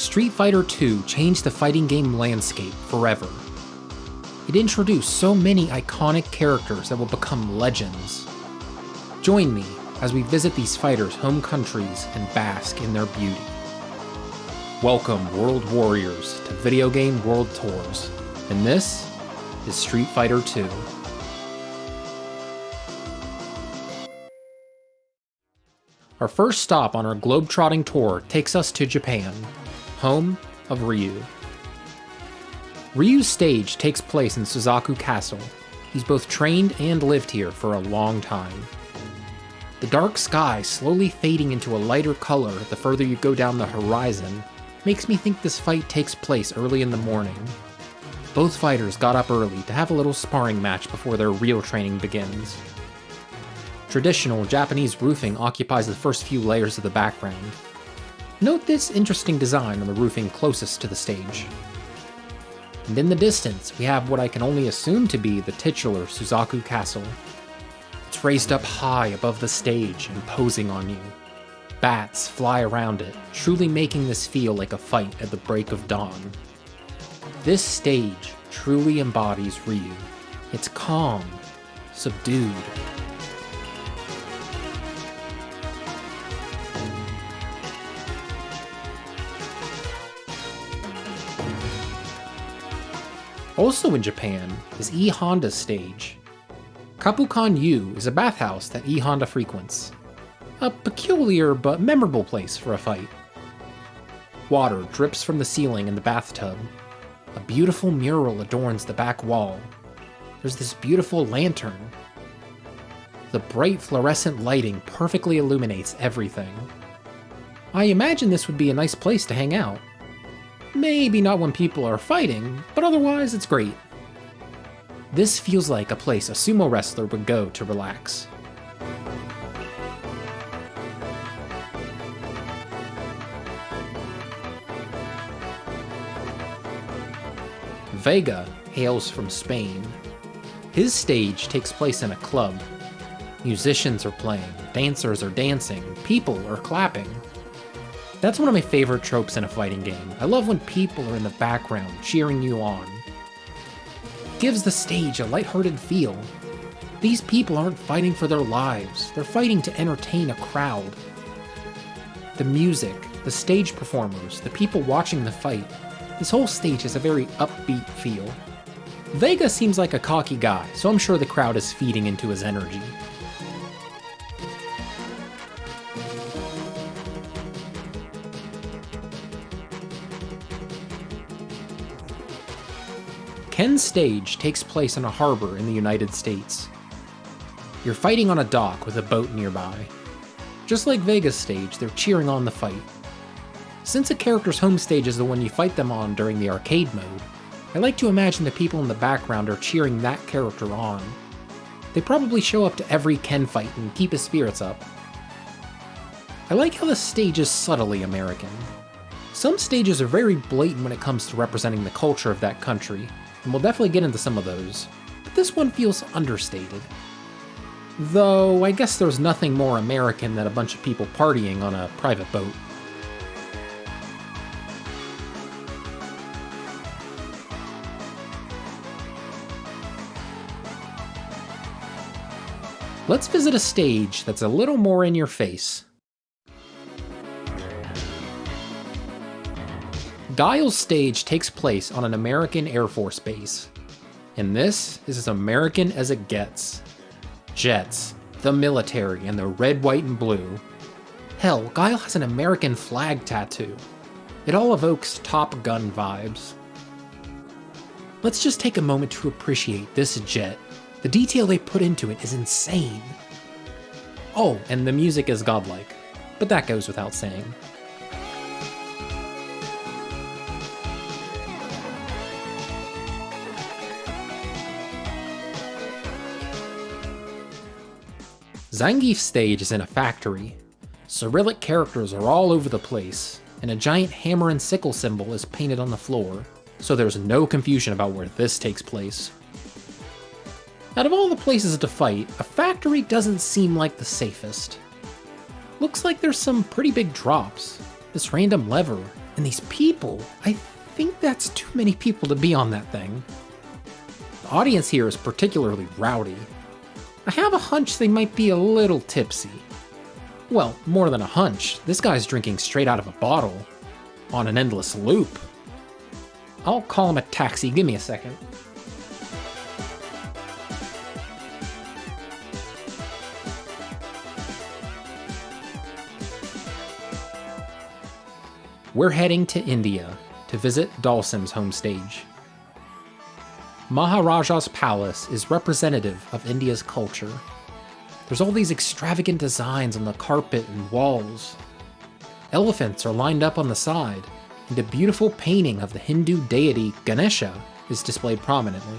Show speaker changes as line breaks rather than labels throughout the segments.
Street Fighter II changed the fighting game landscape forever. It introduced so many iconic characters that will become legends. Join me as we visit these fighters' home countries and bask in their beauty. Welcome, World Warriors, to Video Game World Tours, and this is Street Fighter II. Our first stop on our globe-trotting tour takes us to Japan, home of Ryu. Ryu's stage takes place in Suzaku Castle. He's both trained and lived here for a long time. The dark sky slowly fading into a lighter color the further you go down the horizon makes me think this fight takes place early in the morning. Both fighters got up early to have a little sparring match before their real training begins. Traditional Japanese roofing occupies the first few layers of the background. Note this interesting design on the roofing closest to the stage. And in the distance, we have what I can only assume to be the titular Suzaku Castle. It's raised up high above the stage, imposing on you. Bats fly around it, truly making this feel like a fight at the break of dawn. This stage truly embodies Ryu. It's calm, subdued. Also in Japan is E Honda's stage. Kabukan-yu is a bathhouse that E Honda frequents. A peculiar but memorable place for a fight. Water drips from the ceiling in the bathtub. A beautiful mural adorns the back wall. There's this beautiful lantern. The bright fluorescent lighting perfectly illuminates everything. I imagine this would be a nice place to hang out. Maybe not when people are fighting, but otherwise it's great. This feels like a place a sumo wrestler would go to relax. Vega hails from Spain. His stage takes place in a club. Musicians are playing, dancers are dancing, people are clapping. That's one of my favorite tropes in a fighting game. I love when people are in the background cheering you on. It gives the stage a lighthearted feel. These people aren't fighting for their lives, they're fighting to entertain a crowd. The music, the stage performers, the people watching the fight, this whole stage has a very upbeat feel. Vega seems like a cocky guy, so I'm sure the crowd is feeding into his energy. Ken's stage takes place on a harbor in the United States. You're fighting on a dock with a boat nearby. Just like Vega's stage, they're cheering on the fight. Since a character's home stage is the one you fight them on during the arcade mode, I like to imagine the people in the background are cheering that character on. They probably show up to every Ken fight and keep his spirits up. I like how the stage is subtly American. Some stages are very blatant when it comes to representing the culture of that country, and we'll definitely get into some of those, but this one feels understated. Though, I guess there's nothing more American than a bunch of people partying on a private boat. Let's visit a stage that's a little more in your face. Guile's stage takes place on an American Air Force base. And this is as American as it gets. Jets, the military, and the red, white, and blue. Hell, Guile has an American flag tattoo. It all evokes Top Gun vibes. Let's just take a moment to appreciate this jet. The detail they put into it is insane. Oh, and the music is godlike, but that goes without saying. Zangief's stage is in a factory. Cyrillic characters are all over the place, and a giant hammer and sickle symbol is painted on the floor, so there's no confusion about where this takes place. Out of all the places to fight, a factory doesn't seem like the safest. Looks like there's some pretty big drops. This random lever, And these people, I think that's too many people to be on that thing. The audience here is particularly rowdy. I have a hunch they might be a little tipsy. Well, more than a hunch, this guy's drinking straight out of a bottle, on an endless loop. I'll call him a taxi, give me a second. We're heading to India to visit Dalsim's home stage. Maharaja's palace is representative of India's culture. There's all these extravagant designs on the carpet and walls. Elephants are lined up on the side, and a beautiful painting of the Hindu deity Ganesha is displayed prominently.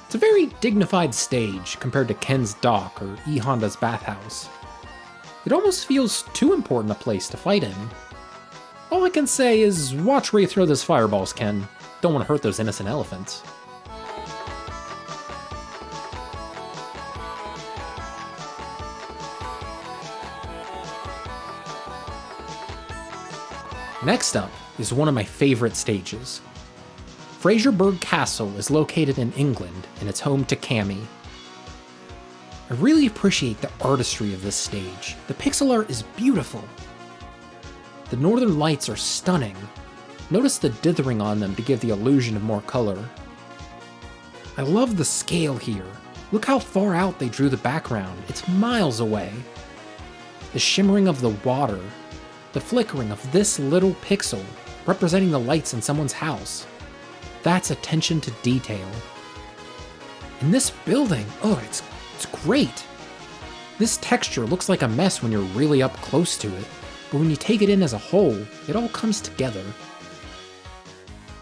It's a very dignified stage compared to Ken's dock or E Honda's bathhouse. It almost feels too important a place to fight in. All I can say is watch where you throw those fireballs, Ken. Don't want to hurt those innocent elephants. Next up is one of my favorite stages. Fraserburgh Castle is located in England, and it's home to Cammy. I really appreciate the artistry of this stage. The pixel art is beautiful. The northern lights are stunning. Notice the dithering on them to give the illusion of more color. I love the scale here. Look how far out they drew the background. It's miles away. The shimmering of the water, the flickering of this little pixel representing the lights in someone's house. That's attention to detail. And this building, oh, it's great. This texture looks like a mess when you're really up close to it, but when you take it in as a whole, it all comes together.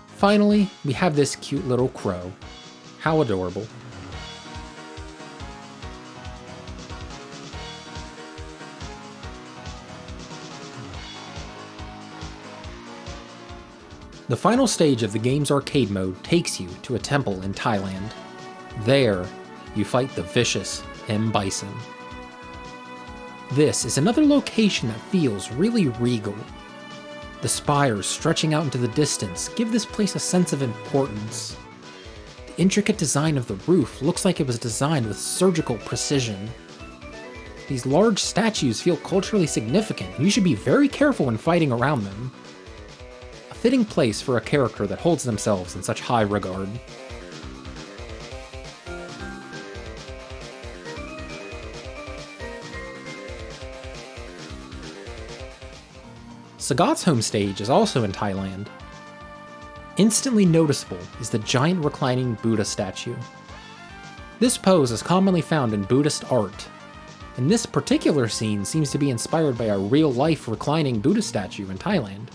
Finally, we have this cute little crow. How adorable. The final stage of the game's arcade mode takes you to a temple in Thailand. There, you fight the vicious M. Bison. This is another location that feels really regal. The spires stretching out into the distance give this place a sense of importance. The intricate design of the roof looks like it was designed with surgical precision. These large statues feel culturally significant, and you should be very careful when fighting around them. A fitting place for a character that holds themselves in such high regard. Sagat's home stage is also in Thailand. Instantly noticeable is the giant reclining Buddha statue. This pose is commonly found in Buddhist art, and this particular scene seems to be inspired by a real-life reclining Buddha statue in Thailand.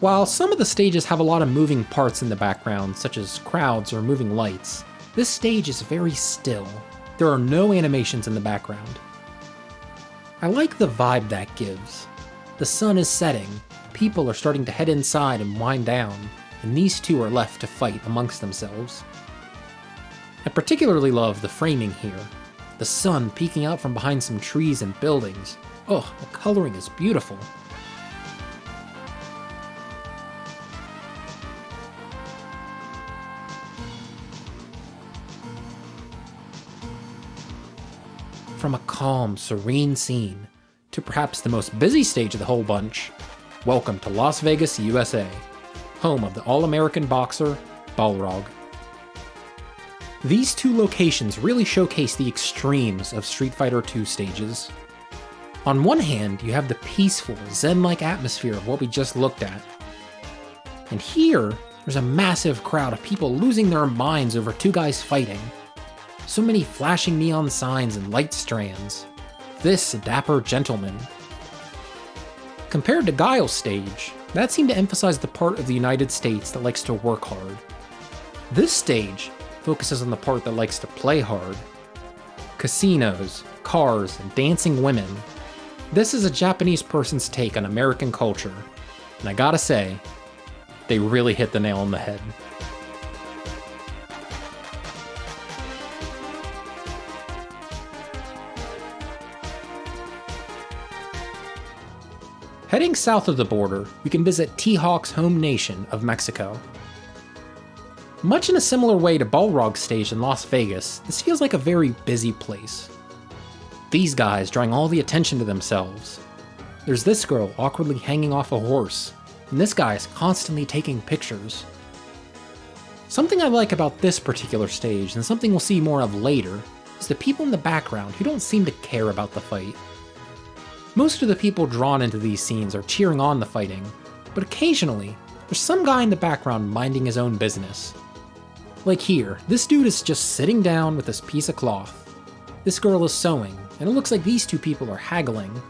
While some of the stages have a lot of moving parts in the background, such as crowds or moving lights, this stage is very still. There are no animations in the background. I like the vibe that gives. The sun is setting, people are starting to head inside and wind down, and these two are left to fight amongst themselves. I particularly love the framing here. The sun peeking out from behind some trees and buildings. Oh, the coloring is beautiful. From a calm, serene scene to perhaps the most busy stage of the whole bunch, welcome to Las Vegas, USA, home of the All-American boxer, Balrog. These two locations really showcase the extremes of Street Fighter II stages. On one hand, you have the peaceful, zen-like atmosphere of what we just looked at. And here, there's a massive crowd of people losing their minds over two guys fighting. So many flashing neon signs and light strands. This dapper gentleman. Compared to Guile's stage, that seemed to emphasize the part of the United States that likes to work hard. This stage focuses on the part that likes to play hard. Casinos, cars, and dancing women. This is a Japanese person's take on American culture, and I gotta say, they really hit the nail on the head. Heading south of the border, we can visit T-Hawk's home nation of Mexico. Much in a similar way to Balrog's stage in Las Vegas, this feels like a very busy place. These guys drawing all the attention to themselves. There's this girl awkwardly hanging off a horse, and this guy is constantly taking pictures. Something I like about this particular stage, and something we'll see more of later, is the people in the background who don't seem to care about the fight. Most of the people drawn into these scenes are cheering on the fighting, but occasionally, there's some guy in the background minding his own business. Like here, this dude is just sitting down with this piece of cloth. This girl is sewing, and it looks like these two people are haggling.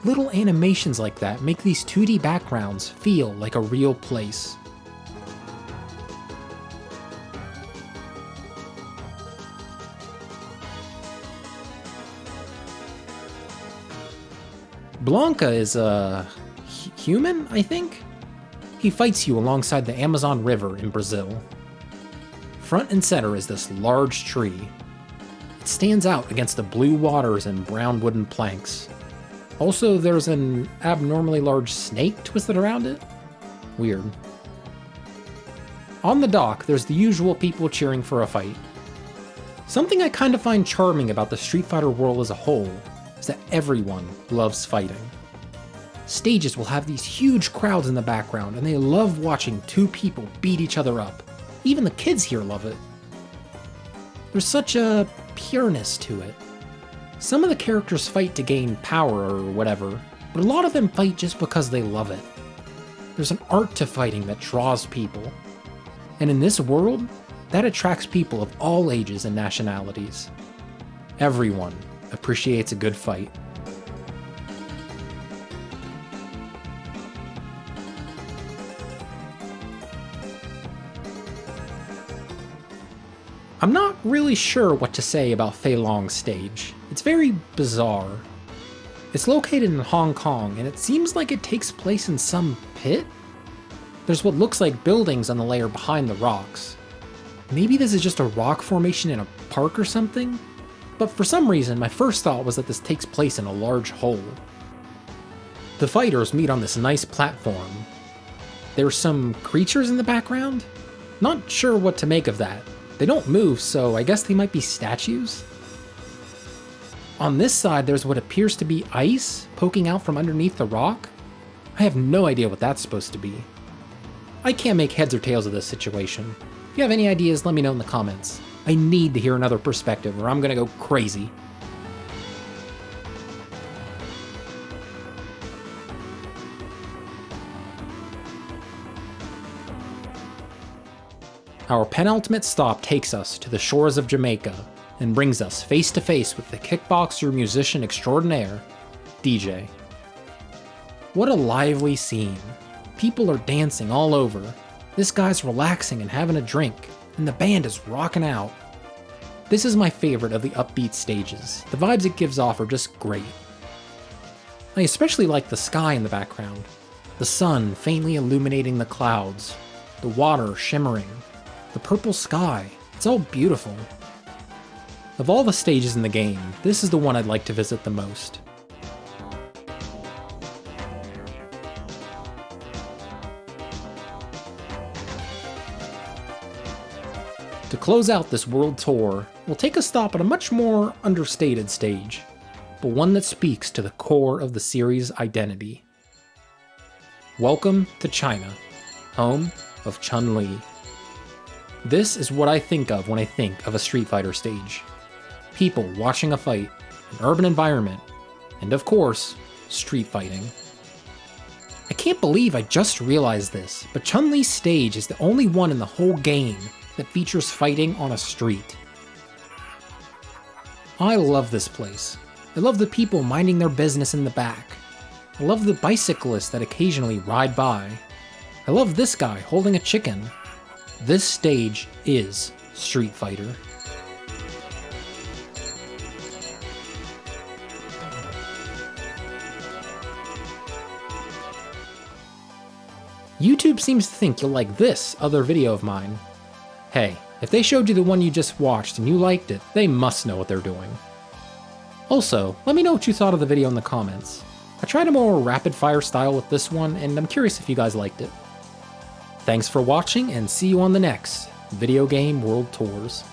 Little animations like that make these 2D backgrounds feel like a real place. Blanca is human, I think? He fights you alongside the Amazon River in Brazil. Front and center is this large tree. It stands out against the blue waters and brown wooden planks. Also, there's an abnormally large snake twisted around it. Weird. On the dock, there's the usual people cheering for a fight. Something I kind of find charming about the Street Fighter world as a whole is that everyone loves fighting. Stages will have these huge crowds in the background, and they love watching two people beat each other up. Even the kids here love it. There's such a pureness to it. Some of the characters fight to gain power or whatever, but a lot of them fight just because they love it. There's an art to fighting that draws people. And in this world, that attracts people of all ages and nationalities. Everyone appreciates a good fight. I'm not really sure what to say about Fei Long's stage. It's very bizarre. It's located in Hong Kong, and it seems like it takes place in some pit? There's what looks like buildings on the layer behind the rocks. Maybe this is just a rock formation in a park or something? But for some reason, my first thought was that this takes place in a large hole. The fighters meet on this nice platform. There's some creatures in the background? Not sure what to make of that. They don't move, so I guess they might be statues? On this side, there's what appears to be ice poking out from underneath the rock. I have no idea what that's supposed to be. I can't make heads or tails of this situation. If you have any ideas, let me know in the comments. I need to hear another perspective, or I'm gonna go crazy. Our penultimate stop takes us to the shores of Jamaica and brings us face to face with the kickboxer musician extraordinaire, DJ. What a lively scene. People are dancing all over. This guy's relaxing and having a drink, and the band is rocking out. This is my favorite of the upbeat stages. The vibes it gives off are just great. I especially like the sky in the background. The sun faintly illuminating the clouds, the water shimmering, the purple sky. It's all beautiful. Of all the stages in the game, this is the one I'd like to visit the most. To close out this world tour, we'll take a stop at a much more understated stage, but one that speaks to the core of the series' identity. Welcome to China, home of Chun-Li. This is what I think of when I think of a Street Fighter stage. People watching a fight, an urban environment, and of course, street fighting. I can't believe I just realized this, but Chun-Li's stage is the only one in the whole game that features fighting on a street. I love this place. I love the people minding their business in the back. I love the bicyclists that occasionally ride by. I love this guy holding a chicken. This stage is Street Fighter. YouTube seems to think you'll like this other video of mine. Hey, if they showed you the one you just watched and you liked it, they must know what they're doing. Also, let me know what you thought of the video in the comments. I tried a more rapid-fire style with this one, and I'm curious if you guys liked it. Thanks for watching, and see you on the next Video Game World Tours.